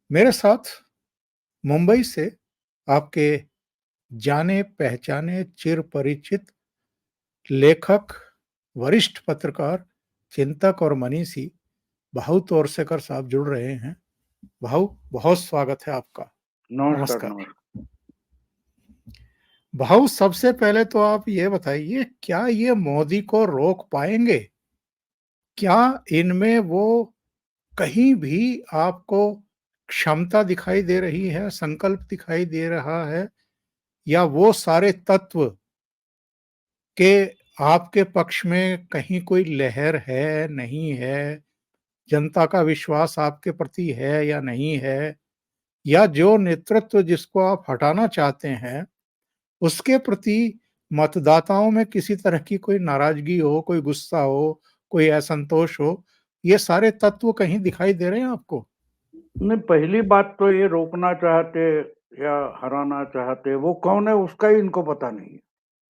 मेरे साथ मुंबई से आपके जाने-पहचाने, चिर-परिचित लेखक, वरिष्ठ पत्रकार, चिंतक और मनीषी भाऊ तोरसेकर साहब जुड़ रहे हैं। भाऊ, बहुत स्वागत है आपका। नमस्कार, नमस्कार। नमस्कार। भाऊ, सबसे पहले तो आप ये बताइए, क्या ये मोदी को रोक पाएँगे? क्या इनमें वो कहीं भी आपको क्षमता दिखाई दे रही है, संकल्प दिखाई दे रहा है या वो सारे तत्व के आपके पक्ष में कहीं कोई लहर है, नहीं है? जनता का विश्वास आपके प्रति है या नहीं है? या जो नेतृत्व जिसको आप हटाना चाहते हैं, उसके प्रति मतदाताओं में किसी तरह की कोई नाराज़गी हो, कोई गुस्सा हो, कोई असंतोष हो, ये सारे तत्व कहीं दिखाई दे रहे हैं आपको? नहीं, पहली बात तो ये रोकना चाहते या हराना चाहते, वो कौन है उसका ही इनको पता नहीं है।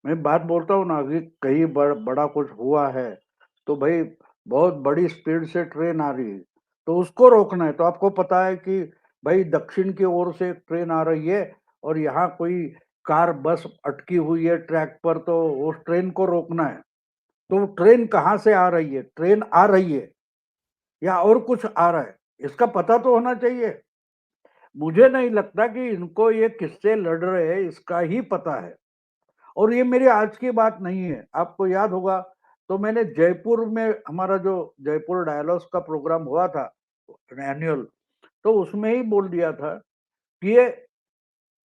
मैं बात बोलता हूँ ना कि कहीं बड़ा कुछ हुआ है, तो भाई बहुत बड़ी स्पीड से ट्रेन आ रही है, तो उसको रोकना है। तो आपको पता है कि भाई दक्षिण की ओर से एक ट्रेन आ रही है और यहाँ कोई कार, बस अटकी हुई है ट्रैक पर, तो उस ट्रेन को रोकना है। तो वो ट्रेन कहाँ से आ रही है? ट्रेन आ रही है या और कुछ आ रहा है, इसका पता तो होना चाहिए। मुझे नहीं लगता कि इनको ये किससे लड़ रहे हैं इसका ही पता है। और ये मेरी आज की बात नहीं है, आपको याद होगा तो मैंने जयपुर में हमारा जो जयपुर डायलॉग्स का प्रोग्राम हुआ था एनुअल, तो उसमें ही बोल दिया था कि ये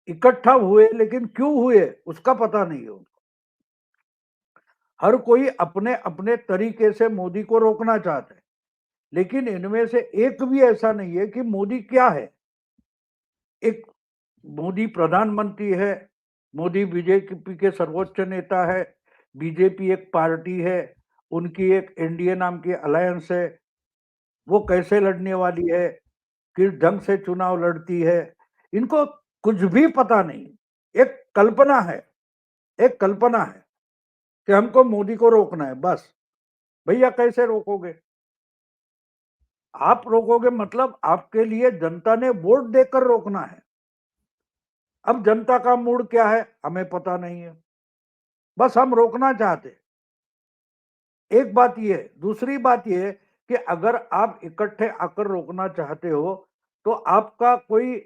इकट्ठा हुए, लेकिन क्यों हुए उसका पता नहीं है उनको। हर कोई अपने अपने तरीके से मोदी को रोकना चाहते हैं, लेकिन इनमें से एक भी ऐसा नहीं है कि मोदी क्या है। एक मोदी प्रधानमंत्री है, मोदी बीजेपी के सर्वोच्च नेता है, बीजेपी एक पार्टी है, उनकी एक एनडीए नाम की अलायंस है, वो कैसे लड़ने वाली है, किस ढंग से चुनाव लड़ती है, इनको कुछ भी पता नहीं। एक कल्पना है, एक कल्पना है कि हमको मोदी को रोकना है बस। भैया कैसे रोकोगे? आप रोकोगे मतलब आपके लिए जनता ने वोट देकर रोकना है। अब जनता का मूड क्या है हमें पता नहीं है, बस हम रोकना चाहते। एक बात ये, दूसरी बात ये कि अगर आप इकट्ठे आकर रोकना चाहते हो तो आपका कोई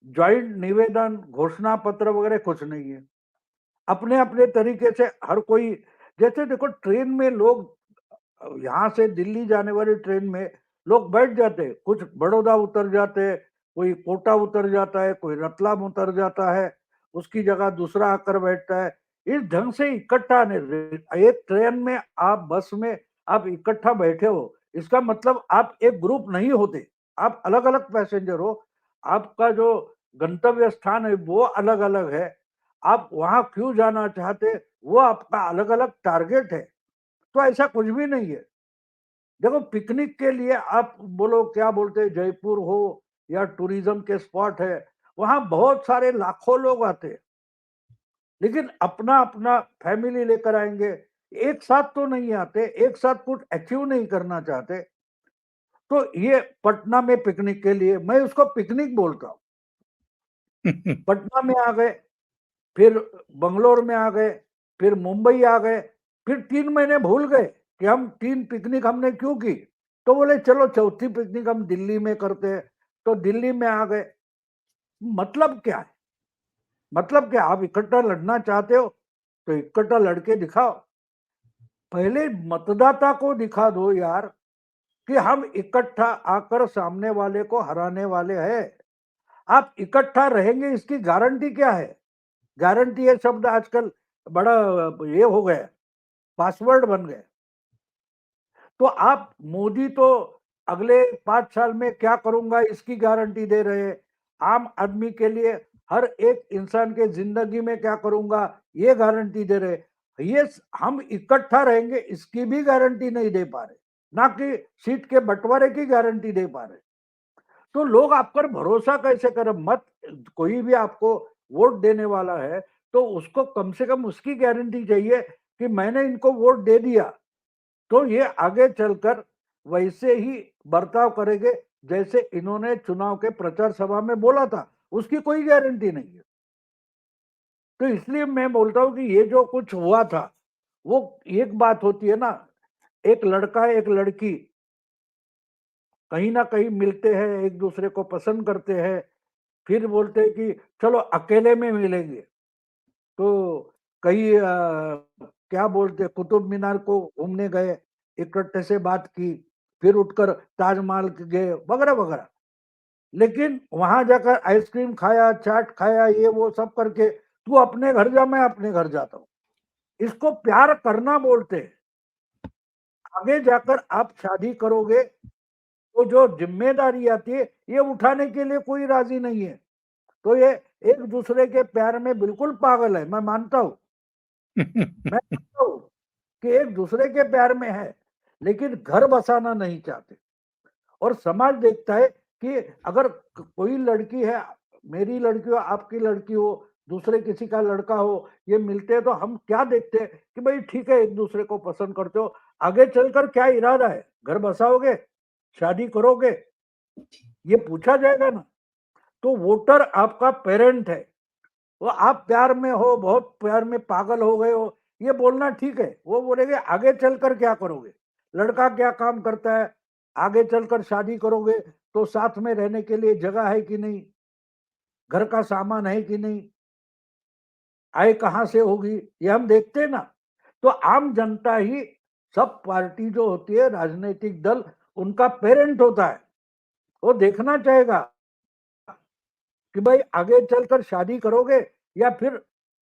ज्वाइंट निवेदन, घोषणा पत्र वगैरह कुछ नहीं है। अपने अपने तरीके से हर कोई, जैसे देखो ट्रेन में लोग, यहाँ से दिल्ली जाने वाली ट्रेन में लोग बैठ जाते हैं, कुछ बड़ौदा उतर जाते हैं, कोई कोटा उतर जाता है, कोई रतलाम उतर जाता है, उसकी जगह दूसरा आकर बैठता है। इस ढंग से इकट्ठा नहीं, एक ट्रेन में आप, बस में आप इकट्ठा बैठे हो, इसका मतलब आप एक ग्रुप नहीं होते, आप अलग अलग पैसेंजर हो। आपका जो गंतव्य स्थान है वो अलग अलग है, आप वहां क्यों जाना चाहते वो आपका अलग अलग टारगेट है। तो ऐसा कुछ भी नहीं है। देखो पिकनिक के लिए आप बोलो क्या बोलते हैं, जयपुर हो या टूरिज्म के स्पॉट है, वहां बहुत सारे लाखों लोग आते हैं, लेकिन अपना अपना फैमिली लेकर आएंगे, एक साथ तो नहीं आते, एक साथ कुछ अचीव नहीं करना चाहते। तो ये पटना में पिकनिक के लिए, मैं उसको पिकनिक बोलता हूँ। पटना में आ गए, फिर बंगलोर में आ गए, फिर मुंबई आ गए, फिर 3 महीने भूल गए कि हम 3 पिकनिक हमने क्यों की। तो बोले चलो चौथी पिकनिक हम दिल्ली में करते हैं, तो दिल्ली में आ गए। मतलब क्या है? मतलब क्या, आप इकट्ठा लड़ना चाहते हो तो इकट्ठा लड़के दिखाओ। पहले मतदाता को दिखा दो यार कि हम इकट्ठा आकर सामने वाले को हराने वाले हैं। आप इकट्ठा रहेंगे इसकी गारंटी क्या है? गारंटी, ये शब्द आजकल बड़ा ये हो गया, पासवर्ड बन गए। तो आप मोदी तो अगले 5 साल में क्या करूंगा इसकी गारंटी दे रहे हैं, आम आदमी के लिए हर एक इंसान के जिंदगी में क्या करूंगा ये गारंटी दे रहे। ये हम इकट्ठा रहेंगे इसकी भी गारंटी नहीं दे पा रहे, ना कि सीट के बंटवारे की गारंटी दे पा रहे। तो लोग आप पर भरोसा कैसे करें? मत, कोई भी आपको वोट देने वाला है तो उसको कम से कम उसकी गारंटी चाहिए कि मैंने इनको वोट दे दिया तो ये आगे चलकर वैसे ही बर्ताव करेंगे जैसे इन्होंने चुनाव के प्रचार सभा में बोला था, उसकी कोई गारंटी नहीं है। तो इसलिए मैं बोलता हूं कि ये जो कुछ हुआ था, वो एक बात होती है ना, एक लड़का एक लड़की कहीं ना कहीं मिलते हैं, एक दूसरे को पसंद करते हैं, फिर बोलते हैं कि चलो अकेले में मिलेंगे। तो कई क्या बोलते, कुतुब मीनार को घूमने गए, इकट्ठे से बात की, फिर उठकर ताजमहल गए वगैरह वगैरह। लेकिन वहां जाकर आइसक्रीम खाया, चाट खाया, ये वो सब करके तू अपने घर जा, मैं अपने घर जाता हूँ, इसको प्यार करना बोलते हैं। आगे जाकर आप शादी करोगे तो जो जिम्मेदारी आती है ये उठाने के लिए कोई राजी नहीं है। तो ये एक दूसरे के प्यार में बिल्कुल पागल है, मैं मानता हूँ, मैं मानता हूँ कि एक दूसरे के प्यार में है, लेकिन घर बसाना नहीं चाहते। और समाज देखता है कि अगर कोई लड़की है, मेरी लड़की हो, आपकी लड़की हो, दूसरे किसी का लड़का हो, ये मिलते हैं तो हम क्या देखते हैं कि भाई ठीक है, एक दूसरे को पसंद करते हो, आगे चलकर क्या इरादा है, घर बसाओगे, शादी करोगे, ये पूछा जाएगा ना। तो वोटर आपका पेरेंट है, वो आप प्यार में हो, बहुत प्यार में पागल हो गए हो, ये बोलना ठीक है, वो बोलेंगे आगे चलकर क्या करोगे, लड़का क्या काम करता है, आगे चलकर शादी करोगे तो साथ में रहने के लिए जगह है कि नहीं, घर का सामान है कि नहीं, आय कहां से होगी, ये हम देखते हैं ना। तो आम जनता ही, सब पार्टी जो होती है, राजनीतिक दल, उनका पेरेंट होता है। वो देखना चाहेगा कि भाई आगे चलकर शादी करोगे या फिर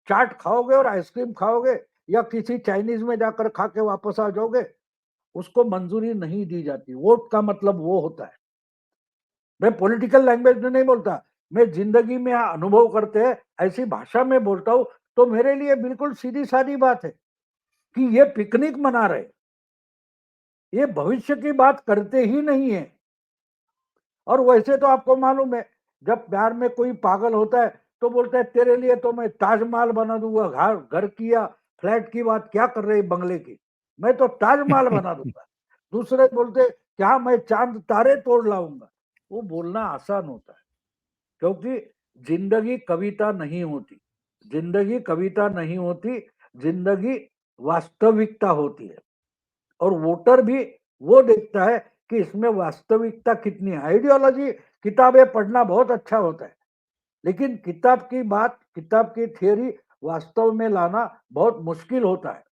चाट खाओगे और आइसक्रीम खाओगे या किसी चाइनीज में जाकर खा के वापस आ जाओगे, उसको मंजूरी नहीं दी जाती। वोट का मतलब वो होता है। मैं पॉलिटिकल लैंग्वेज में नहीं बोलता, मैं जिंदगी में अनुभव करते हैं ऐसी भाषा में बोलता हूं। तो मेरे लिए बिल्कुल सीधी सादी बात है कि ये पिकनिक मना रहे, ये भविष्य की बात करते ही नहीं है। और वैसे तो आपको मालूम है, जब प्यार में कोई पागल होता है तो बोलते हैं तेरे लिए तो मैं ताजमहल बना दूंगा, घर घर की या फ्लैट की बात क्या कर रही, बंगले की, मैं तो ताजमहल बना दूंगा। दूसरे बोलते क्या मैं चांद तारे तोड़ लाऊंगा। वो बोलना आसान होता है, क्योंकि जिंदगी कविता नहीं होती, जिंदगी कविता नहीं होती, जिंदगी वास्तविकता होती है। और वोटर भी वो देखता है कि इसमें वास्तविकता कितनी है। आइडियोलॉजी, किताबें पढ़ना बहुत अच्छा होता है, लेकिन किताब की बात, किताब की थियोरी वास्तव में लाना बहुत मुश्किल होता है।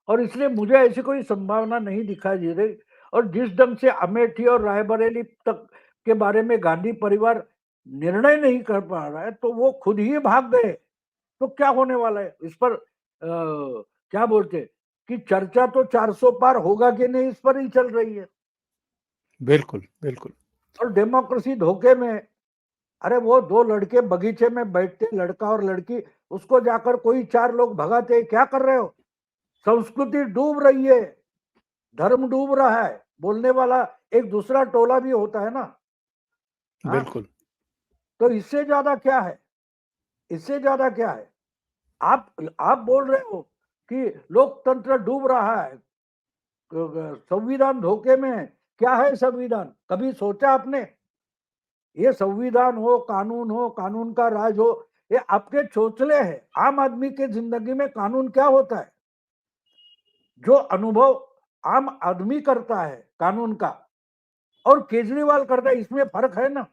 और इसलिए मुझे ऐसी कोई संभावना नहीं दिखाई दे रही। और जिस ढंग से अमेठी और रायबरेली तक के बारे में गांधी परिवार निर्णय नहीं कर पा रहा है, तो वो खुद ही भाग गए, तो क्या होने वाला है इस पर क्या बोलते, कि चर्चा तो 400 पार होगा कि नहीं, इस पर ही चल रही है। बिल्कुल, बिल्कुल। और डेमोक्रेसी धोखे में। अरे वो दो लड़के बगीचे में बैठते, लड़का और लड़की, उसको जाकर कोई चार लोग भगाते, क्या कर रहे हो, संस्कृति डूब रही है, धर्म डूब रहा है, बोलने वाला एक दूसरा टोला भी होता है ना। हाँ, बिल्कुल। तो इससे ज्यादा क्या है, इससे ज्यादा क्या है। आप बोल रहे हो कि लोकतंत्र डूब रहा है, संविधान धोखे में है। क्या है संविधान, कभी सोचा आपने? ये संविधान हो, कानून का राज हो, ये आपके चोचले हैं। आम आदमी के जिंदगी में कानून क्या होता है, जो अनुभव आम आदमी करता है कानून का और केजरीवाल करता है, इसमें फर्क है ना।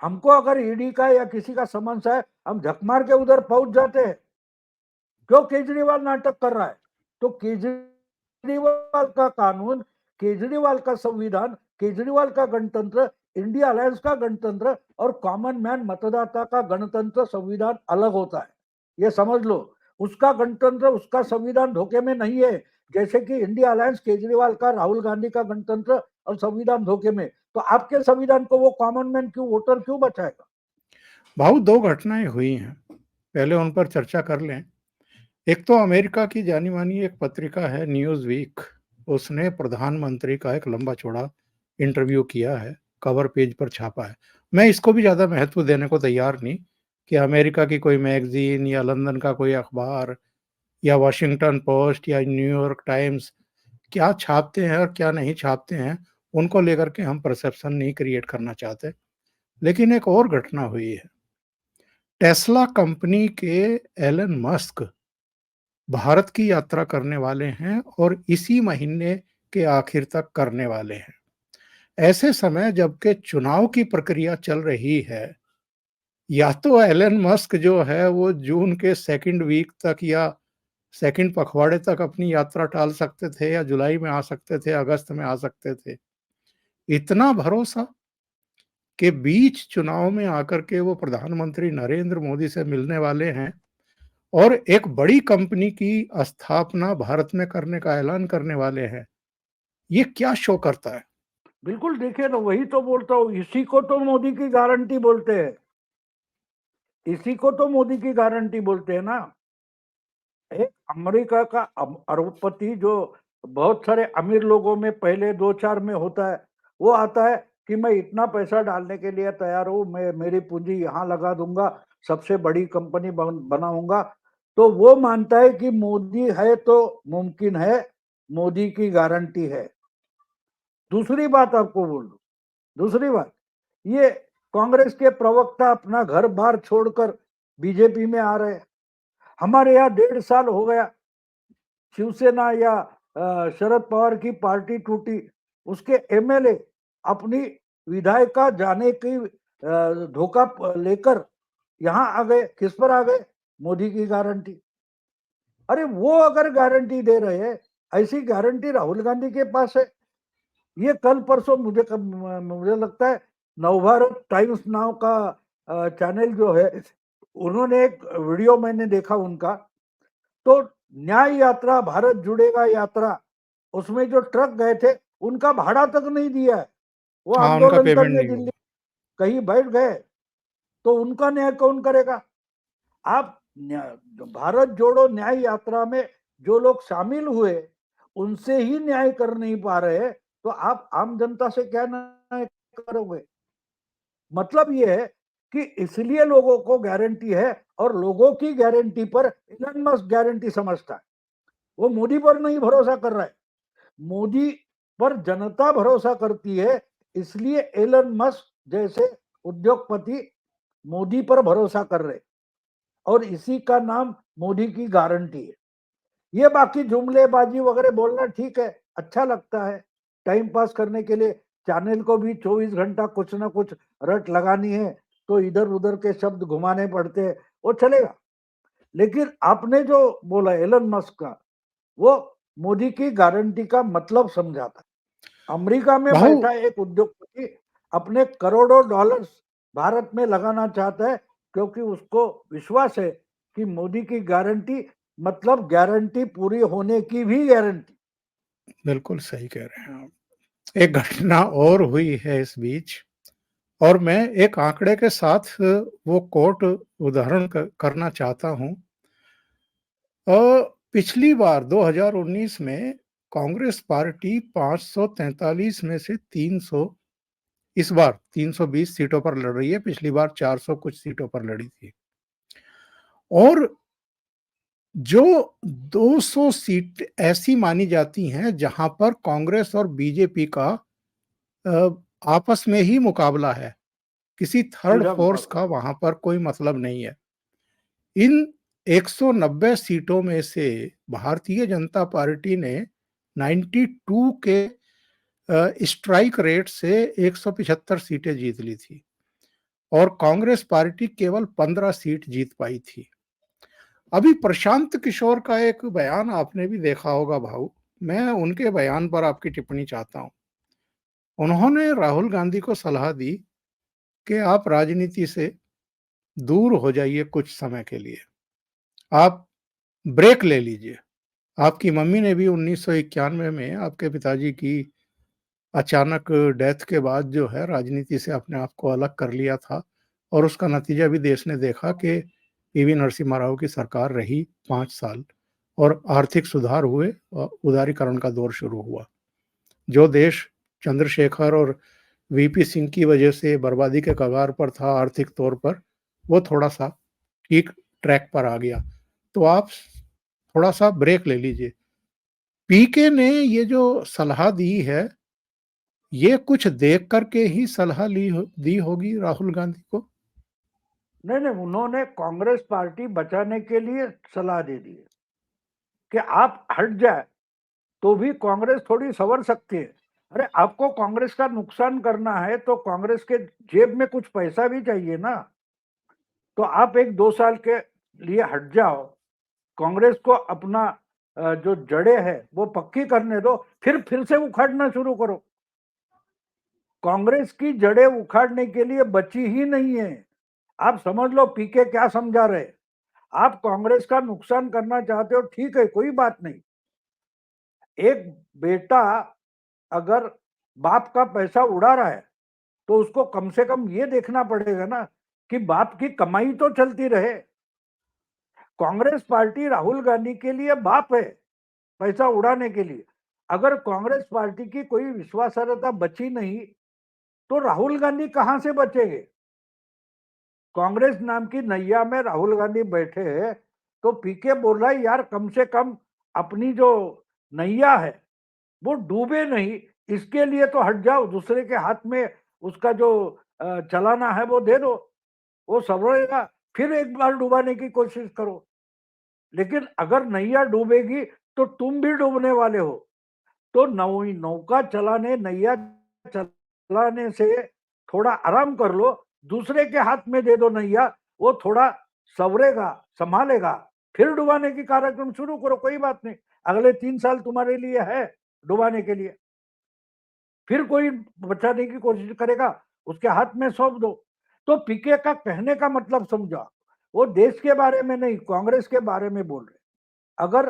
हमको अगर ईडी का या किसी का समन्स है, हम झक मार के उधर पहुंच जाते हैं। क्यों केजरीवाल नाटक कर रहा है? तो केजरीवाल का कानून, केजरीवाल का संविधान, केजरीवाल का गणतंत्र, इंडिया अलायंस का गणतंत्र और कॉमन मैन मतदाता का गणतंत्र संविधान अलग होता है, ये समझ लो। उसका गणतंत्र, उसका संविधान धोखे में नहीं है। जैसे कि इंडिया अलायंस केजरीवाल का, राहुल गांधी का गणतंत्र और संविधान धोखे में, तो आपके संविधान को वो कॉमन मैन क्यों, वोटर क्यों बचाएगा? भाऊ 2 घटनाएँ हुई हैं, पहले उन पर चर्चा कर लें। एक तो अमेरिका की जानी-मानी एक पत्रिका है न्यूज़वीक, उसने प्रधानमंत्री का एक लंबा-चौड़ा इंटरव्यू किया है, कवर पेज पर छापा है। मैं इसको भी ज़्यादा महत्व देने को तैयार नहीं कि अमेरिका की कोई मैगज़ीन या लंदन का कोई अखबार या वॉशिंगटन पोस्ट या न्यूयॉर्क टाइम्स क्या छापते हैं और क्या नहीं छापते हैं, उनको लेकर के हम परसेप्शन नहीं क्रिएट करना चाहते। लेकिन एक और घटना हुई है। टेस्ला कंपनी के एलन मस्क भारत की यात्रा करने वाले हैं और इसी महीने के आखिर तक करने वाले हैं। ऐसे समय जबकि चुनाव की प्रक्रिया चल रही है, या तो एलन मस्क जो है वो जून के सेकंड वीक तक या सेकंड पखवाड़े तक अपनी यात्रा टाल सकते थे, या जुलाई में आ सकते थे, अगस्त में आ सकते थे। इतना भरोसा कि बीच चुनाव में आकर के वो प्रधानमंत्री नरेंद्र मोदी से मिलने वाले हैं और एक बड़ी कंपनी की स्थापना भारत में करने का ऐलान करने वाले हैं। ये क्या शो करता है? बिल्कुल, देखिए ना, वही तो बोलता हूँ, इसी को तो मोदी की गारंटी बोलते हैं। इसी को तो मोदी की गारंटी बोलते हैं ना। एक अमेरिका का अरबपति जो बहुत सारे अमीर लोगों में पहले 2-4 में होता है, वो आता है कि मैं इतना पैसा डालने के लिए तैयार हूँ, मैं मेरी पूंजी यहाँ लगा दूंगा, सबसे बड़ी कंपनी बनाऊंगा। तो वो मानता है कि मोदी है तो मुमकिन है, मोदी की गारंटी है। दूसरी बात आपको बोल दूं, दूसरी बात, ये कांग्रेस के प्रवक्ता अपना घर बार छोड़कर बीजेपी में आ रहे हैं। हमारे यहाँ 1.5 साल हो गया, शिवसेना या शरद पवार की पार्टी टूटी, उसके एमएलए अपनी विधायिका जाने की धोखा लेकर यहाँ आ गए। किस पर आ गए? मोदी की गारंटी। अरे वो अगर गारंटी दे रहे हैं, ऐसी गारंटी राहुल गांधी के पास है। ये कल परसों मुझे लगता है नवभारत टाइम्स नाव का चैनल जो है, उन्होंने एक वीडियो मैंने देखा उनका, तो न्याय यात्रा, भारत जुड़ेगा यात्रा, उसमें जो ट्रक गए थे उनका भाड़ा तक नहीं दिया है। वो हाँ, उनका आंदोलन पेमेंट करने नहीं हुआ। दिल्ली कहीं बैठ गए, तो उनका न्याय कौन करेगा? आप भारत जोड़ो न्याय यात्रा में जो लोग शामिल हुए, उनसे ही न्याय कर नहीं पा रहे, तो आप आम जनता से क्या न्याय करोगे? मतलब ये है कि इसलिए लोगों को गारंटी है, और लोगों की गारंटी पर इलन मस्क गारंटी समझता है। वो मोदी पर नहीं भरोसा कर रहा है। मोदी पर जनता भरोसा करती है, इसलिए एलन मस्क जैसे उद्योगपति मोदी पर भरोसा कर रहे, और इसी का नाम मोदी की गारंटी है। ये बाकी जुमलेबाजी वगैरह बोलना ठीक है, अच्छा लगता है टाइम पास करने के लिए। चैनल को भी 24 घंटा कुछ ना कुछ रट लगानी है, तो इधर उधर के शब्द घुमाने पड़ते हैं, वो चलेगा। लेकिन आपने जो बोला एलन मस्क का, वो मोदी की गारंटी का मतलब समझाता है। अमेरिका में भाऊ, बैठा एक उद्योगपति अपने करोड़ों डॉलर्स भारत में लगाना चाहता है, क्योंकि उसको विश्वास है कि मोदी की गारंटी मतलब गारंटी पूरी होने की भी गारंटी। बिल्कुल सही कह रहे हैं आप। एक घटना और हुई है इस बीच, और मैं एक आंकड़े के साथ वो कोट उदाहरण करना चाहता हूँ। पिछली बार 2019 में कांग्रेस पार्टी 543 में से 300, इस बार 320 सीटों पर लड़ रही है। पिछली बार 400 कुछ सीटों पर लड़ी थी, और जो 200 सीट ऐसी मानी जाती हैं जहां पर कांग्रेस और बीजेपी का आपस में ही मुकाबला है, किसी थर्ड सीधा फोर्स मुकाबला। का वहां पर कोई मतलब नहीं है। इन 190 सीटों में से भारतीय जनता पार्टी ने 92 के स्ट्राइक रेट से 175 सीटें जीत ली थी, और कांग्रेस पार्टी केवल 15 सीट जीत पाई थी। अभी प्रशांत किशोर का एक बयान आपने भी देखा होगा भाऊ, मैं उनके बयान पर आपकी टिप्पणी चाहता हूं। उन्होंने राहुल गांधी को सलाह दी कि आप राजनीति से दूर हो जाइए कुछ समय के लिए, आप ब्रेक ले लीजिए। आपकी मम्मी ने भी 1991 में आपके पिताजी की अचानक डेथ के बाद जो है राजनीति से अपने आप को अलग कर लिया था, और उसका नतीजा भी देश ने देखा कि पीवी नरसिम्हा राव की सरकार रही 5 साल, और आर्थिक सुधार हुए और उदारीकरण का दौर शुरू हुआ। जो देश चंद्रशेखर और वीपी सिंह की वजह से बर्बादी के कगार पर था आर्थिक तौर पर, वो थोड़ा सा ठीक ट्रैक पर आ गया। तो आप थोड़ा सा ब्रेक ले लीजिए। पीके ने ये जो सलाह दी है, ये कुछ देख करके ही सलाह दी होगी राहुल गांधी को? नहीं नहीं, उन्होंने कांग्रेस पार्टी बचाने के लिए सलाह दे दी कि आप हट जाए तो भी कांग्रेस थोड़ी संवर सकती है। अरे आपको कांग्रेस का नुकसान करना है तो कांग्रेस के जेब में कुछ पैसा भी चाहिए ना। तो आप 1-2 साल के लिए हट जाओ, कांग्रेस को अपना जो जड़ें है वो पक्की करने दो, फिर से उखाड़ना शुरू करो। कांग्रेस की जड़ें उखाड़ने के लिए बची ही नहीं है। आप समझ लो पीके क्या समझा रहे। आप कांग्रेस का नुकसान करना चाहते हो, ठीक है, कोई बात नहीं। एक बेटा अगर बाप का पैसा उड़ा रहा है तो उसको कम से कम ये देखना पड़ेगा ना कि बाप की कमाई तो चलती रहे। कांग्रेस पार्टी राहुल गांधी के लिए बाप है पैसा उड़ाने के लिए। अगर कांग्रेस पार्टी की कोई विश्वासार्हता बची नहीं तो राहुल गांधी कहां से बचेंगे। कांग्रेस नाम की नैया में राहुल गांधी बैठे हैं तो पीके बोल रहा है यार कम से कम अपनी जो नैया है वो डूबे नहीं, इसके लिए तो हट जाओ, दूसरे के हाथ में उसका जो चलाना है वो दे दो, वो संभलेगा, फिर एक बार डुबाने की कोशिश करो। लेकिन अगर नैया डूबेगी तो तुम भी डूबने वाले हो। तो नौका चलाने, नैया चलाने से थोड़ा आराम कर लो, दूसरे के हाथ में दे दो नैया, वो थोड़ा संवरेगा, संभालेगा, फिर डुबाने की कार्यक्रम शुरू करो, कोई बात नहीं। अगले 3 साल तुम्हारे लिए है डुबाने के लिए, फिर कोई बचाने की कोशिश करेगा, उसके हाथ में सौंप दो। तो पीके का कहने का मतलब समझा, वो देश के बारे में नहीं, कांग्रेस के बारे में बोल रहे। अगर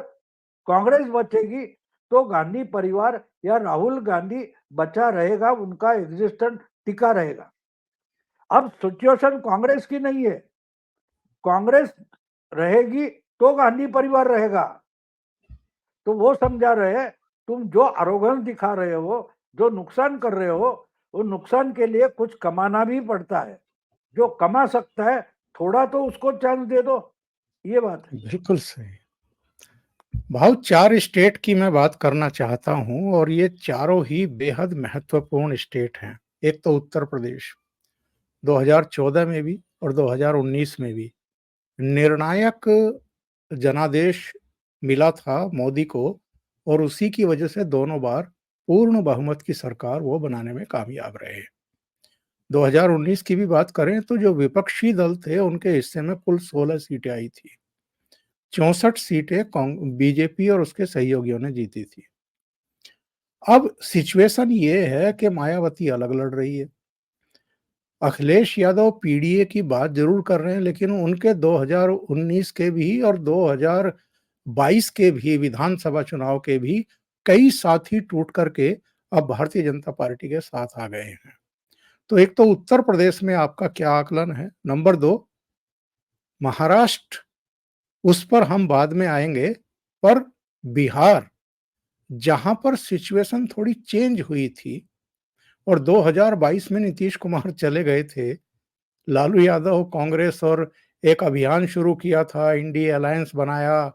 कांग्रेस बचेगी तो गांधी परिवार या राहुल गांधी बचा रहेगा, उनका एग्जिस्टेंस टिका रहेगा। अब सिचुएशन कांग्रेस की नहीं है, कांग्रेस रहेगी तो गांधी परिवार रहेगा। तो वो समझा रहे तुम जो अरोगेंस दिखा रहे हो, जो नुकसान कर रहे हो, वो नुकसान के लिए कुछ कमाना भी पड़ता है। जो कमा सकता है थोड़ा तो उसको चांस दे दो, ये बात है। बिल्कुल सही। भाव 4 स्टेट की मैं बात करना चाहता हूं और ये चारों ही बेहद महत्वपूर्ण स्टेट हैं। एक तो उत्तर प्रदेश 2014 में भी और 2019 में भी निर्णायक जनादेश मिला था मोदी को और उसी की वजह से दोनों बार पूर्ण बहुमत की सरकार वो बनाने में कामयाब रहे। 2019 की भी बात करें तो जो विपक्षी दल थे उनके हिस्से में कुल 16 सीटें आई थी। 64 सीटें बीजेपी और उसके सहयोगियों ने जीती थी। अब सिचुएशन ये है कि मायावती अलग लड़ रही है। अखिलेश यादव पीडीए की बात जरूर कर रहे हैं लेकिन उनके 2019 के भी और 2022 के भी विधानसभा चुनाव के भी कई साथी टूट करके अब भारतीय जनता पार्टी के साथ आ गए हैं। तो एक तो उत्तर प्रदेश में आपका क्या आकलन है? नंबर 2 महाराष्ट्र, उस पर हम बाद में आएंगे, पर बिहार जहां पर सिचुएशन थोड़ी चेंज हुई थी और 2022 में नीतीश कुमार चले गए थे, लालू यादव कांग्रेस और एक अभियान शुरू किया था, इंडिया अलायंस बनाया,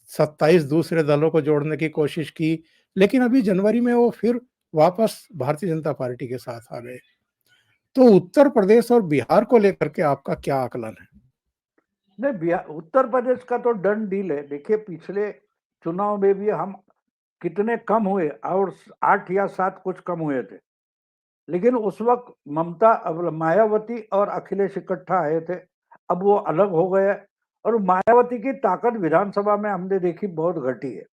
27 दूसरे दलों को जोड़ने की कोशिश की, लेकिन अभी जनवरी में वो फिर वापस भारतीय जनता पार्टी के साथ आ गए। तो उत्तर प्रदेश और बिहार को लेकर के आपका क्या आकलन है? नहीं, उत्तर प्रदेश का तो डन डील है। देखिए पिछले चुनाव में भी हम कितने कम हुए, और 8 या 7 कुछ कम हुए थे, लेकिन उस वक्त ममता, अब मायावती और अखिलेश इकट्ठा आए थे, अब वो अलग हो गए और मायावती की ताकत विधानसभा में हमने देखी बहुत घटी है।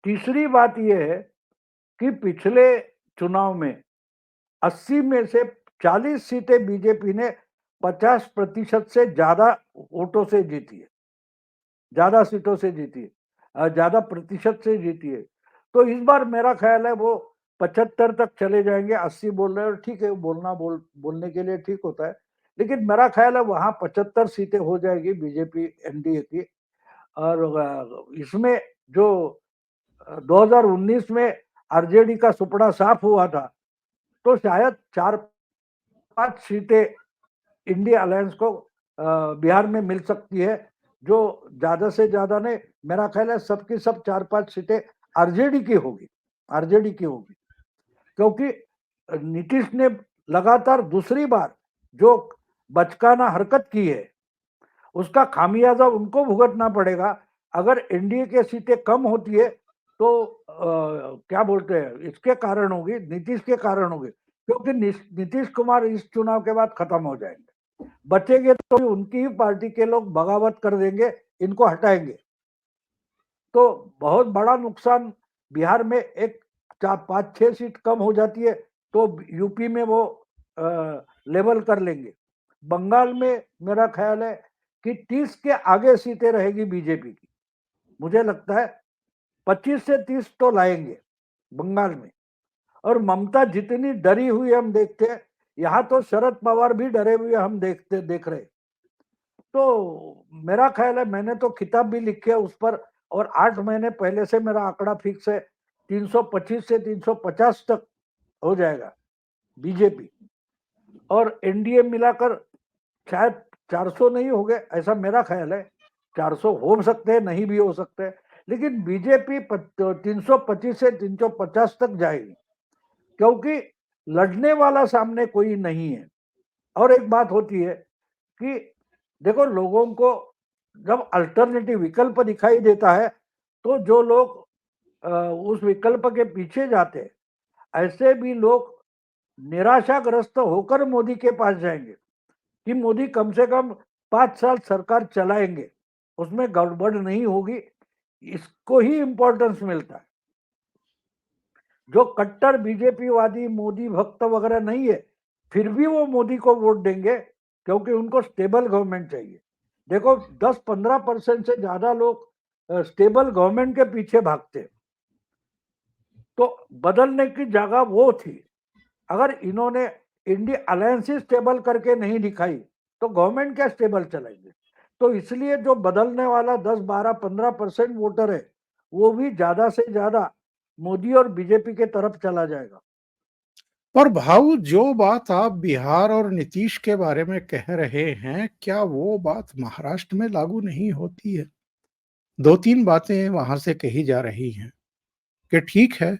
तीसरी बात यह है कि पिछले चुनाव में 80 में से 40 सीटें बीजेपी ने 50% से ज्यादा वोटों से जीती है, ज्यादा सीटों से जीती है, ज्यादा प्रतिशत से जीती है। तो इस बार मेरा ख्याल है वो 75 तक चले जाएंगे। 80 बोल रहे हैं और ठीक है, बोलने के लिए ठीक होता है, लेकिन मेरा ख्याल है वहां 75 सीटें हो जाएगी बीजेपी एनडीए की। और इसमें जो 2019 में आरजेडी का सुपड़ा साफ हुआ था, तो शायद 4-5 सीटें इंडिया अलायंस को बिहार में मिल सकती है, जो ज्यादा से ज्यादा ने, मेरा ख्याल है सबकी सब 4-5 सीटें आरजेडी की होगी, आरजेडी की होगी। क्योंकि नीतीश ने लगातार दूसरी बार जो बचकाना हरकत की है उसका खामियाजा उनको भुगतना पड़ेगा। अगर एनडीए की सीटें कम होती है तो क्या बोलते हैं, इसके कारण होगी, नीतीश के कारण होगी, क्योंकि नीतीश कुमार इस चुनाव के बाद खत्म हो जाएंगे। बचेंगे तो उनकी ही पार्टी के लोग बगावत कर देंगे, इनको हटाएंगे। तो बहुत बड़ा नुकसान बिहार में, एक 4-5-6 सीट कम हो जाती है तो यूपी में वो लेवल कर लेंगे। बंगाल में मेरा ख्याल है कि 30 के आगे सीटें रहेगी बीजेपी की। मुझे लगता है 25 से 30 तो लाएंगे बंगाल में। और ममता जितनी डरी हुई हम देखते हैं, यहाँ तो शरद पवार भी डरे हुए हम देख रहे। तो मेरा ख्याल है, मैंने तो किताब भी लिखी है उस पर, और 8 महीने पहले से मेरा आंकड़ा फिक्स है, 325 से 350 तक हो जाएगा बीजेपी। और एनडीए मिलाकर शायद 400 नहीं हो गए, ऐसा मेरा ख्याल है। 400 हो सकते हैं, नहीं भी हो सकते हैं, लेकिन बीजेपी 325 से 350 तक जाएगी, क्योंकि लड़ने वाला सामने कोई नहीं है। और एक बात होती है कि देखो, लोगों को जब अल्टरनेटिव विकल्प दिखाई देता है तो जो लोग उस विकल्प के पीछे जाते हैं, ऐसे भी लोग निराशाग्रस्त होकर मोदी के पास जाएंगे कि मोदी कम से कम 5 साल सरकार चलाएंगे, उसमें गड़बड़ नहीं होगी, इसको ही इंपॉर्टेंस मिलता है। जो कट्टर बीजेपी वादी मोदी भक्त वगैरह नहीं है, फिर भी वो मोदी को वोट देंगे, क्योंकि उनको स्टेबल गवर्नमेंट चाहिए। देखो, 10-15% से ज्यादा लोग स्टेबल गवर्नमेंट के पीछे भागते, तो बदलने की जगह वो थी। अगर इन्होंने इंडिया अलायंस स्टेबल करके नहीं दिखाई तो गवर्नमेंट क्या स्टेबल चलाएंगे। तो इसलिए जो बदलने वाला 10-12-15% वोटर है, वो भी ज्यादा से ज्यादा मोदी और बीजेपी के तरफ चला जाएगा। पर भाऊ, जो बात आप बिहार और नीतीश के बारे में कह रहे हैं, क्या वो बात महाराष्ट्र में लागू नहीं होती है? 2-3 बातें वहां से कही जा रही हैं कि ठीक है,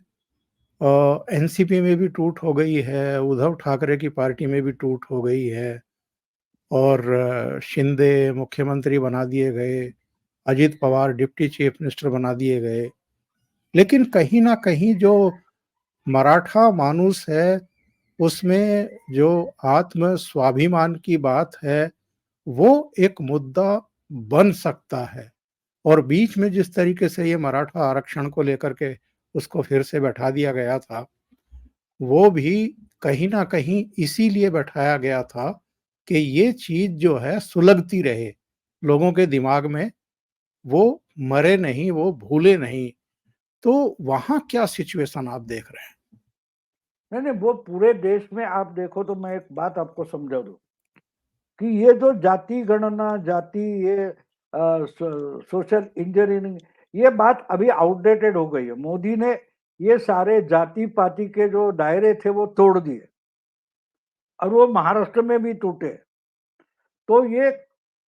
एनसीपी में भी टूट हो गई है, उद्धव ठाकरे की पार्टी में भी टूट हो गई है, और शिंदे मुख्यमंत्री बना दिए गए, Ajit Pawar deputy chief minister बना दिए गए। लेकिन कहीं ना कहीं जो मराठा मानुस है, उसमें जो आत्म स्वाभिमान की बात है, वो एक मुद्दा बन सकता है। और बीच में जिस तरीके से ये मराठा आरक्षण को लेकर के उसको फिर से बैठा दिया गया था, वो भी कहीं ना कहीं इसीलिए बैठाया गया था कि ये चीज जो है सुलगती रहे लोगों के दिमाग में, वो मरे नहीं, वो भूले नहीं। तो वहां क्या सिचुएशन आप देख रहे हैं? नहीं नहीं, वो पूरे देश में आप देखो तो मैं एक बात आपको समझा दूं कि ये जो जाति गणना, जाति, ये सोशल इंजीनियरिंग, ये बात अभी आउटडेटेड हो गई है। मोदी ने ये सारे जाति पाति के जो दायरे थे वो तोड़ दिए, और वो महाराष्ट्र में भी टूटे। तो ये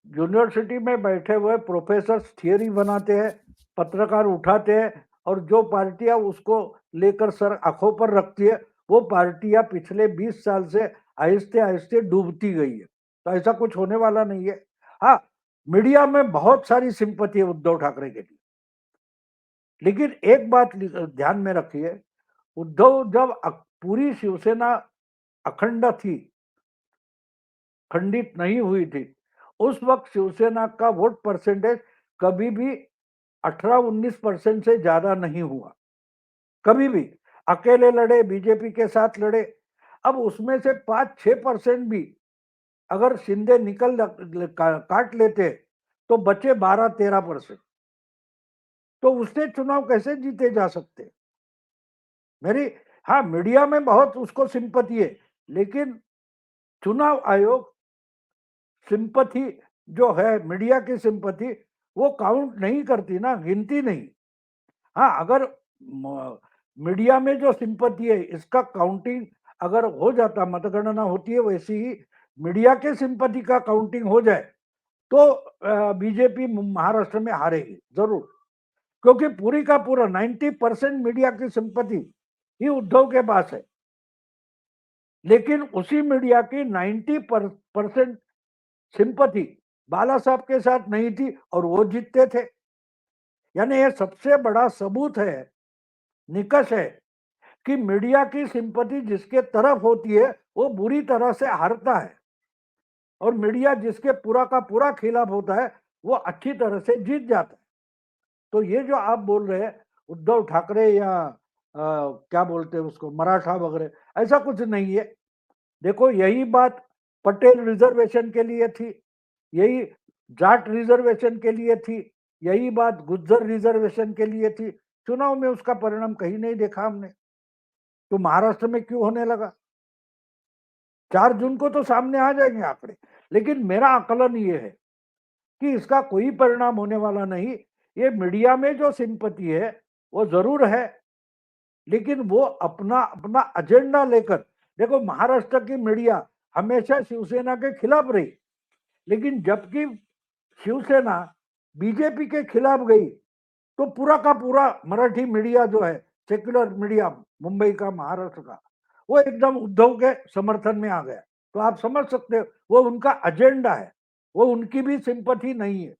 यूनिवर्सिटी में बैठे हुए प्रोफेसर थियरी बनाते हैं, पत्रकार उठाते हैं, और जो पार्टियां उसको लेकर सर आंखों पर रखती है, वो पार्टियां पिछले 20 साल से आहिस्ते आहिस्ते डूबती गई है। तो ऐसा कुछ होने वाला नहीं है। हाँ, मीडिया में बहुत सारी सिंपैथी है उद्धव ठाकरे के लिए, लेकिन एक बात ध्यान में रखिए, उद्धव जब पूरी शिवसेना अखंड थी, खंडित नहीं हुई थी, उस वक्त शिवसेना का वोट परसेंटेज कभी भी 18-19% से ज्यादा नहीं हुआ, कभी भी। अकेले लड़े, बीजेपी के साथ लड़े। अब उसमें से 5-6% भी अगर शिंदे काट लेते तो बचे 12-13%। तो उससे चुनाव कैसे जीते जा सकते? मेरी, हाँ, मीडिया में बहुत उसको सिंपैथी है, लेकिन चुनाव आयोग सिंपैथी जो है, मीडिया की सिंपैथी, वो काउंट नहीं करती ना, गिनती नहीं। हाँ, अगर मीडिया में जो सिंपैथी है इसका काउंटिंग अगर हो जाता, मतगणना होती है वैसी ही मीडिया के सिंपैथी का काउंटिंग हो जाए, तो बीजेपी महाराष्ट्र में हारेगी जरूर, क्योंकि पूरी का पूरा 90% मीडिया की सिंपैथी ही उद्धव के पास है। लेकिन उसी मीडिया की 90% सिंपैथी बाला साहब के साथ नहीं थी और वो जीतते थे। यानी ये सबसे बड़ा सबूत है, निकष है कि मीडिया की सिंपैथी जिसके तरफ होती है वो बुरी तरह से हारता है, और मीडिया जिसके पूरा का पूरा खिलाफ होता है वो अच्छी तरह से जीत जाता है। तो ये जो आप बोल रहे हैं उद्धव ठाकरे या क्या बोलते हैं उसको, मराठा वगैरह, ऐसा कुछ नहीं है। देखो यही बात पटेल रिजर्वेशन के लिए थी, यही जाट रिजर्वेशन के लिए थी, यही बात गुज्जर रिजर्वेशन के लिए थी। चुनाव में उसका परिणाम कहीं नहीं देखा हमने। तो महाराष्ट्र में क्यों होने लगा? 4 जून को तो सामने आ जाएंगे आंकड़े, लेकिन मेरा आकलन ये है कि इसका कोई परिणाम होने वाला नहीं। ये मीडिया में जो सिंपैथी है वो जरूर है, लेकिन वो अपना अपना एजेंडा लेकर, देखो महाराष्ट्र की मीडिया हमेशा शिवसेना के खिलाफ रही, लेकिन जबकि शिवसेना बीजेपी के खिलाफ गई तो पूरा का पूरा मराठी मीडिया जो है, सेक्युलर मीडिया मुंबई का, महाराष्ट्र का, वो एकदम उद्धव के समर्थन में आ गया। तो आप समझ सकते हो वो उनका एजेंडा है, वो उनकी भी सिंपैथी नहीं है,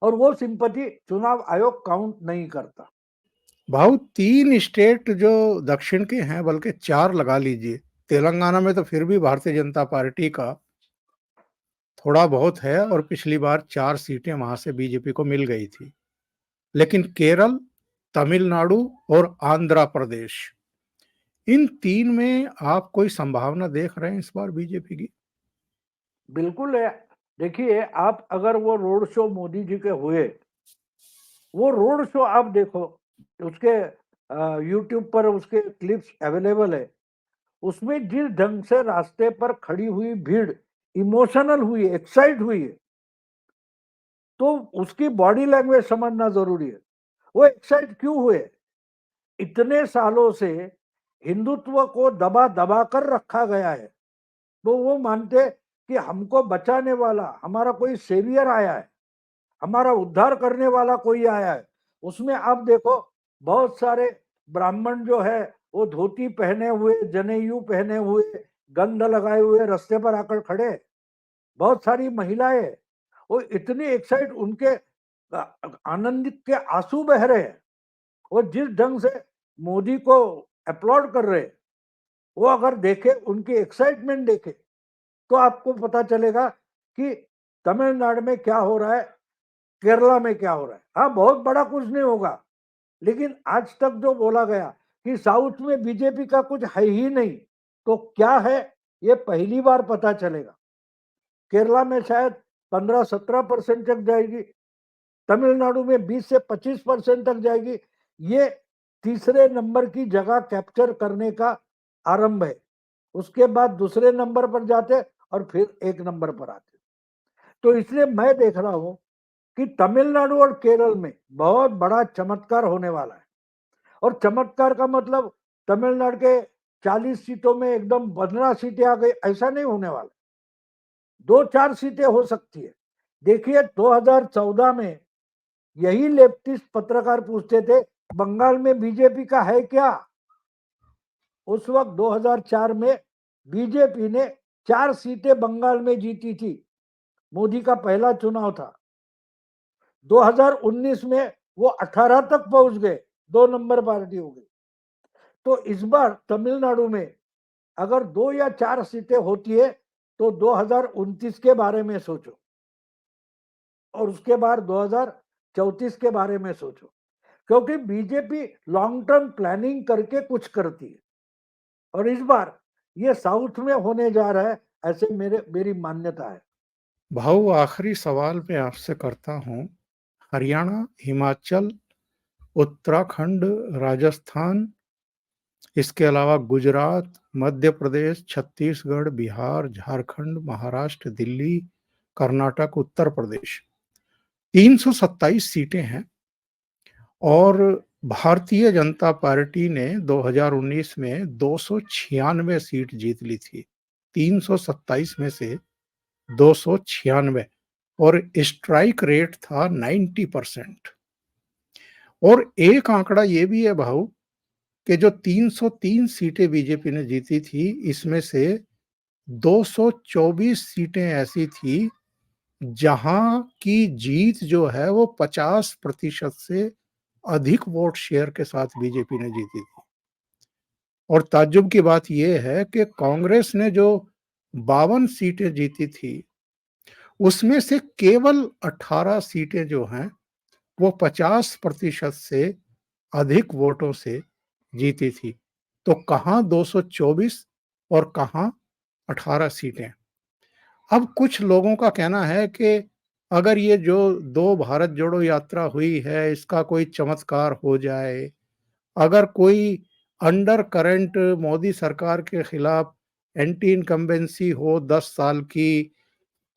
और वो सिंपैथी चुनाव आयोग काउंट नहीं करता। भाऊ 3 स्टेट जो दक्षिण के हैं, बल्कि 4 लगा लीजिए। तेलंगाना में तो फिर भी भारतीय जनता पार्टी का थोड़ा बहुत है और पिछली बार 4 सीटें वहां से बीजेपी को मिल गई थी। लेकिन केरल, तमिलनाडु और आंध्र प्रदेश, इन 3 में आप कोई संभावना देख रहे हैं इस बार बीजेपी की? बिल्कुल है। देखिए आप अगर वो रोड शो मोदी जी के हुए, वो रोड शो आप देखो, उसके यूट्यूब पर उसके क्लिप्स अवेलेबल है। उसमें जिस ढंग से रास्ते पर खड़ी हुई भीड़ इमोशनल हुई, एक्साइट हुई है, तो उसकी बॉडी लैंग्वेज समझना जरूरी है। वो एक्साइट क्यों हुए? इतने सालों से हिंदुत्व को दबा दबा कर रखा गया है, तो वो मानते कि हमको बचाने वाला हमारा कोई सेवियर आया है, हमारा उद्धार करने वाला कोई आया है। उसमें आप देखो बहुत सारे ब्राह्मण जो है वो धोती पहने हुए, जनेयू पहने हुए, गंध लगाए हुए रास्ते पर आकर खड़े। बहुत सारी महिलाएं, वो इतनी एक्साइट, उनके आनंदित के आंसू बह रहे हैं। वो जिस ढंग से मोदी को अपलॉड कर रहे हैं, वो अगर देखे, उनकी एक्साइटमेंट देखे, तो आपको पता चलेगा कि तमिलनाडु में क्या हो रहा है, केरला में क्या हो रहा है। हाँ, बहुत बड़ा कुछ नहीं होगा, लेकिन आज तक जो बोला गया कि साउथ में बीजेपी का कुछ है ही नहीं, तो क्या है ये पहली बार पता चलेगा। केरला में शायद 15-17% तक जाएगी, तमिलनाडु में 20 से 25% तक जाएगी। ये तीसरे नंबर की जगह कैप्चर करने का आरंभ है। उसके बाद दूसरे नंबर पर जाते और फिर 1 नंबर पर आते। तो इसलिए मैं देख रहा हूं कि तमिलनाडु और केरल में बहुत बड़ा चमत्कार होने वाला है। और चमत्कार का मतलब तमिलनाडु के 40 सीटों में एकदम 15 सीटें आ गई, ऐसा नहीं होने वाला। 2-4 सीटें हो सकती है। देखिए 2014 में यही लेफ्टिस्ट पत्रकार पूछते थे बंगाल में बीजेपी का है क्या। उस वक्त 2004 में बीजेपी ने 4 सीटें बंगाल में जीती थी, मोदी का पहला चुनाव था। 2019 में वो 18 तक पहुंच गए, 2 नंबर पार्टी हो गई। तो इस बार तमिलनाडु में अगर 2 या 4 सीटें होती है तो 2029 के बारे में सोचो, और उसके बाद 2034 के बारे में सोचो, क्योंकि बीजेपी लॉन्ग टर्म प्लानिंग करके कुछ करती है, और इस बार ये साउथ में होने जा रहा है, ऐसे मेरी मान्यता है। भाऊ आखिरी सवाल मैं आपसे करता हूं। हरियाणा, हिमाचल, उत्तराखंड, राजस्थान, इसके अलावा गुजरात, मध्य प्रदेश, छत्तीसगढ़, बिहार, झारखंड, महाराष्ट्र, दिल्ली, कर्नाटक, उत्तर प्रदेश, 327 सीटें हैं। और भारतीय जनता पार्टी ने 2019 में 296 सीट जीत ली थी। 327 में से 296, और स्ट्राइक रेट था 90%। और एक आंकड़ा ये भी है भाऊ कि जो 303 सीटें बीजेपी ने जीती थी, इसमें से 224 सीटें ऐसी थी जहां की जीत जो है वो 50% से अधिक वोट शेयर के साथ बीजेपी ने जीती थी। और ताज्जुब की बात यह है कि कांग्रेस ने जो 52 सीटें जीती थी, उसमें से केवल 18 सीटें जो हैं वो 50% से अधिक वोटों से जीती थी। तो कहां 224 और कहां 18 सीटें। अब कुछ लोगों का कहना है कि अगर ये जो दो भारत जोड़ो यात्रा हुई है, इसका कोई चमत्कार हो जाए, अगर कोई अंडर करंट मोदी सरकार के खिलाफ एंटी इनकम्बेंसी हो 10 साल की,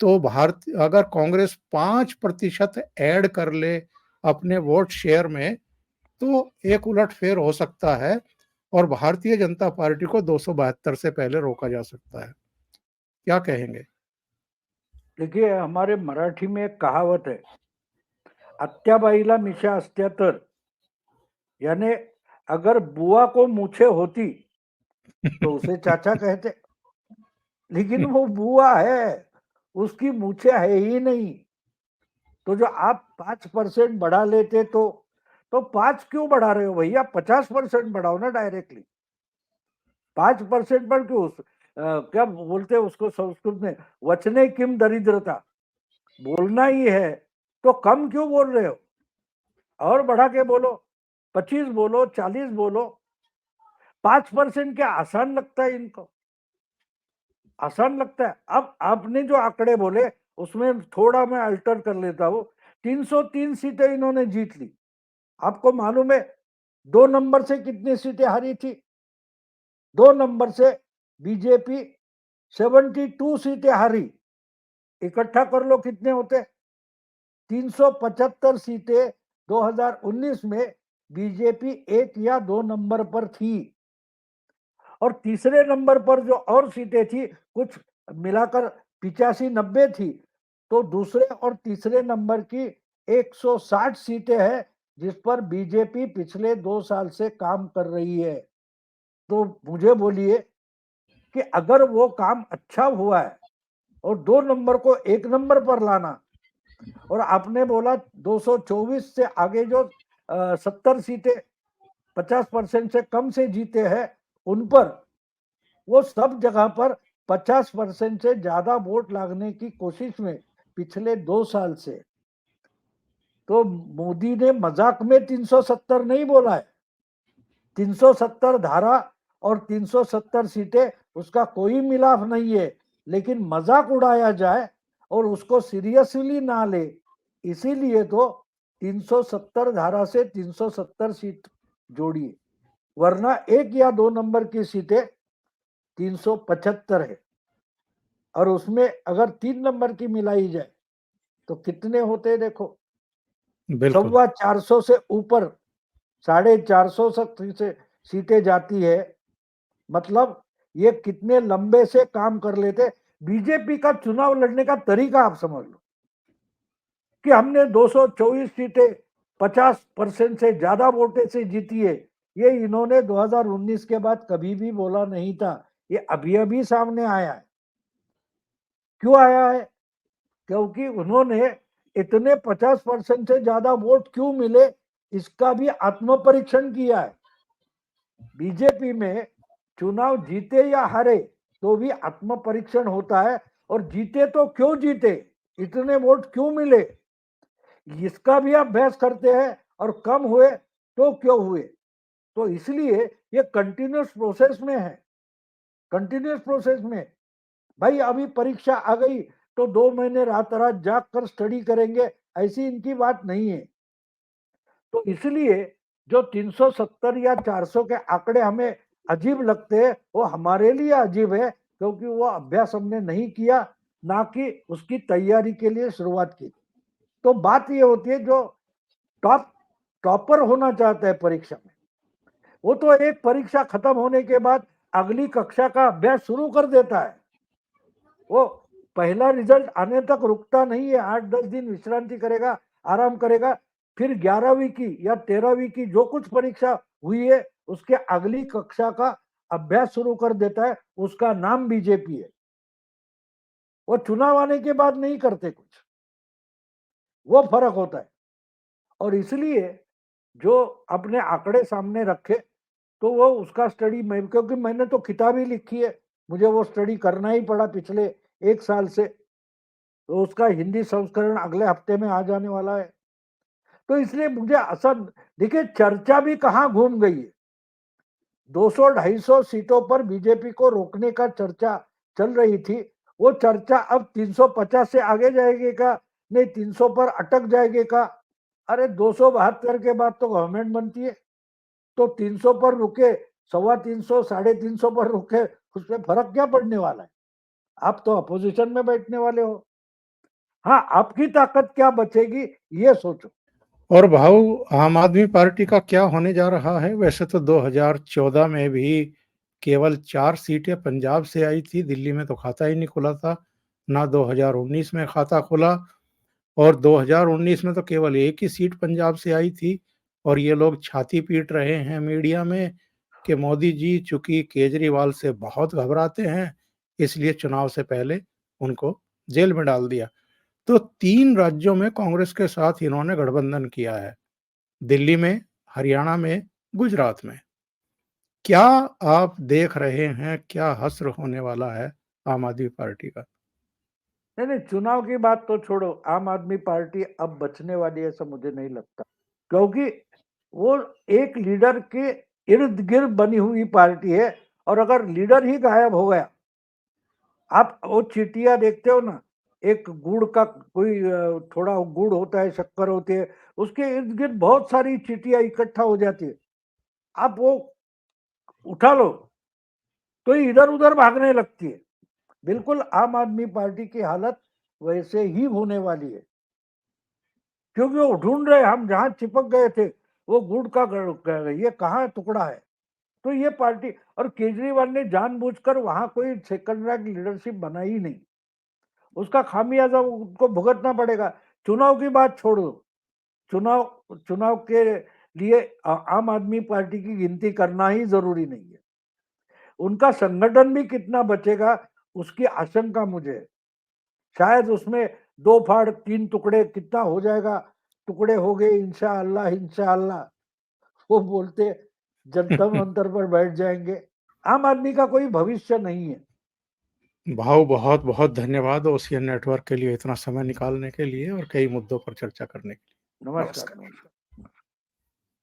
तो भारत अगर कांग्रेस 5% ऐड कर ले अपने वोट शेयर में, तो एक उलटफेर हो सकता है और भारतीय जनता पार्टी को 272 से पहले रोका जा सकता है। क्या कहेंगे? देखिए, हमारे मराठी में एक कहावत है, आत्याबाईला मिशा असत्या तर, यानी अगर बुआ को मूछे होती तो उसे चाचा कहते, लेकिन वो बुआ है, उसकी मूछे है ही नहीं। तो जो आप 5% बढ़ा लेते तो 5 क्यों बढ़ा रहे हो भैया? 50% बढ़ाओ ना डायरेक्टली। 5% पर क्यों? क्या बोलते हैं उसको संस्कृत में, वचने किम दरिद्रता, बोलना ही है तो कम क्यों बोल रहे हो? और बढ़ा के बोलो, 25 बोलो, 40 बोलो। 5% क्या आसान लगता है इनको? आसान लगता है? अब आपने जो आंकड़े बोले उसमें थोड़ा मैं अल्टर कर लेता हूं। 303 सीटें इन्होंने जीत ली। आपको मालूम है 2 नंबर से कितनी सीटें हारी थी? 2 नंबर से बीजेपी 72 सीटें हारी। इकट्ठा कर लो कितने होते? 375 सीटें 2019 में बीजेपी 1 या 2 नंबर पर थी। और तीसरे नंबर पर जो और सीटें थी, कुछ मिलाकर 85-90 थी। तो दूसरे और तीसरे नंबर की 160 सीटें हैं जिस पर बीजेपी पिछले 2 साल से काम कर रही है। तो मुझे बोलिए कि अगर वो काम अच्छा हुआ है और 2 नंबर को 1 नंबर पर लाना, और आपने बोला 224 से आगे जो 70 सीटें 50% से कम से जीते हैं, उन पर वो सब जगह पर 50% से ज्यादा वोट लागने की कोशिश में पिछले 2 साल से। तो मोदी ने मजाक में 370 नहीं बोला है। 370 धारा और 370 सीटें, उसका कोई मिलाप नहीं है। लेकिन मजाक उड़ाया जाए और उसको सीरियसली ना ले, इसीलिए तो 370 धारा से 370 सीट जोड़ी, वरना 1 या 2 नंबर की सीटें 375 है। और उसमें अगर 3 नंबर की मिलाई जाए तो कितने होते देखो, बिल्कुल। 450 से ऊपर, 450 से सीटें जाती है। मतलब ये कितने लंबे से काम कर लेते। बीजेपी का चुनाव लड़ने का तरीका आप समझ लो कि हमने 224 सीटें 50% से ज्यादा वोटे से जीती है। ये इन्होंने 2019 के बाद कभी भी बोला नहीं था, ये अभी अभी सामने आया है। क्यों आया है? क्योंकि उन्होंने इतने 50% से ज्यादा वोट क्यों मिले, इसका भी आत्म परीक्षण किया है। बीजेपी में चुनाव जीते या हारे तो भी आत्म परीक्षण होता है, और जीते तो क्यों जीते, इतने वोट क्यों मिले, इसका भी अभ्यास करते हैं। और कम हुए तो क्यों हुए। तो इसलिए ये कंटिन्यूस प्रोसेस में है, कंटिन्यूस प्रोसेस में। भाई अभी परीक्षा आ गई तो 2 महीने रात रात जाग कर स्टडी करेंगे, ऐसी इनकी बात नहीं है। तो इसलिए जो 370 या 400 के आंकड़े हमें अजीब लगते हैं, वो हमारे लिए अजीब है, क्योंकि वो अभ्यास हमने नहीं किया, ना कि उसकी तैयारी के लिए शुरुआत की। तो बात ये होती है, जो टॉपर होना चाहता है परीक्षा में, वो तो एक परीक्षा खत्म होने के बाद अगली कक्षा का अभ्यास शुरू कर देता है। वो पहला रिजल्ट आने तक रुकता नहीं है, 8-10 दिन विश्रांति करेगा, आराम करेगा, फिर 11वीं की या 13वीं की जो कुछ परीक्षा हुई है उसके अगली कक्षा का अभ्यास शुरू कर देता है, उसका नाम बीजेपी है। वो चुनाव आने के बाद नहीं करते कुछ, वो फर्क होता है। और इसलिए जो अपने आंकड़े सामने रखे तो वो उसका स्टडी मैं, क्योंकि मैंने तो किताब ही लिखी है, मुझे वो स्टडी करना ही पड़ा पिछले 1 साल से, तो उसका हिंदी संस्करण अगले हफ्ते में आ जाने वाला है। तो इसलिए मुझे असर, देखिए चर्चा भी कहाँ घूम गई है। 200-250 सीटों पर बीजेपपी को रोकने का चर्चा चल रही थी, वो चर्चा अब 350 से आगे जाएगी का, नहीं 300 पर अटक जाएगी का। अरे 272 के बाद तो गवर्नमेंट बनती है, तो 300 पर रुके, 325, 350 पर रुके, उसमें फर्क क्या पड़ने वाला है? आप तो अपोजिशन में बैठने वाले हो। हाँ, आपकी ताकत क्या बचेगी ये सोचो। और भाऊ, आम आदमी पार्टी का क्या होने जा रहा है? वैसे तो 2014 में भी केवल 4 सीटें पंजाब से आई थी, दिल्ली में तो खाता ही नहीं खुला था। ना 2019 में खाता खुला, और 2019 में तो केवल एक ही सीट पंजाब से आई थी। और ये लोग छाती पीट रहे हैं मीडिया में कि मोदी जी चूंकि केजरीवाल से बहुत घबराते हैं, इसलिए चुनाव से पहले उनको जेल में डाल दिया। तो 3 राज्यों में कांग्रेस के साथ इन्होंने गठबंधन किया है, दिल्ली में, हरियाणा में, गुजरात में। क्या आप देख रहे हैं क्या हश्र होने वाला है आम आदमी पार्टी का? नहीं नहीं, चुनाव की बात तो छोड़ो, आम आदमी पार्टी अब बचने वाली है ऐसा मुझे नहीं लगता, क्योंकि वो एक लीडर के इर्द गिर्द बनी हुई पार्टी है। और अगर लीडर ही गायब हो गया, आप वो चीटियां देखते हो ना, एक गुड़ का कोई थोड़ा गुड़ होता है, शक्कर होती है, उसके इर्द गिर्द बहुत सारी चीटियां इकट्ठा हो जाती है, आप वो उठा लो तो इधर उधर भागने लगती है। बिल्कुल आम आदमी पार्टी की हालत वैसे ही होने वाली है, क्योंकि वो ढूंढ रहे, हम जहां चिपक गए थे वो गुड़ का ये कहाँ टुकड़ा है। तो ये पार्टी, और केजरीवाल ने जानबूझकर वहां कोई सेकंड रैंक लीडरशिप बनाई नहीं, उसका खामियाजा उनको भुगतना पड़ेगा। चुनाव की बात छोड़ दो, चुनाव चुनाव के लिए आम आदमी पार्टी की गिनती करना ही जरूरी नहीं है। उनका संगठन भी कितना बचेगा उसकी आशंका मुझे है। शायद उसमें 2 फाड़ 3 टुकड़े कितना हो जाएगा, टुकड़े हो गए इंशाअल्लाह इंशाअल्लाह, वो बोलते जंतर मंतर पर बैठ जाएंगे। आम आदमी का कोई भविष्य नहीं है। भाऊ, बहुत बहुत धन्यवाद ओशियन नेटवर्क के लिए इतना समय निकालने के लिए और कई मुद्दों पर चर्चा करने के लिए। नमस्कार नमस्कार। नमस्कार।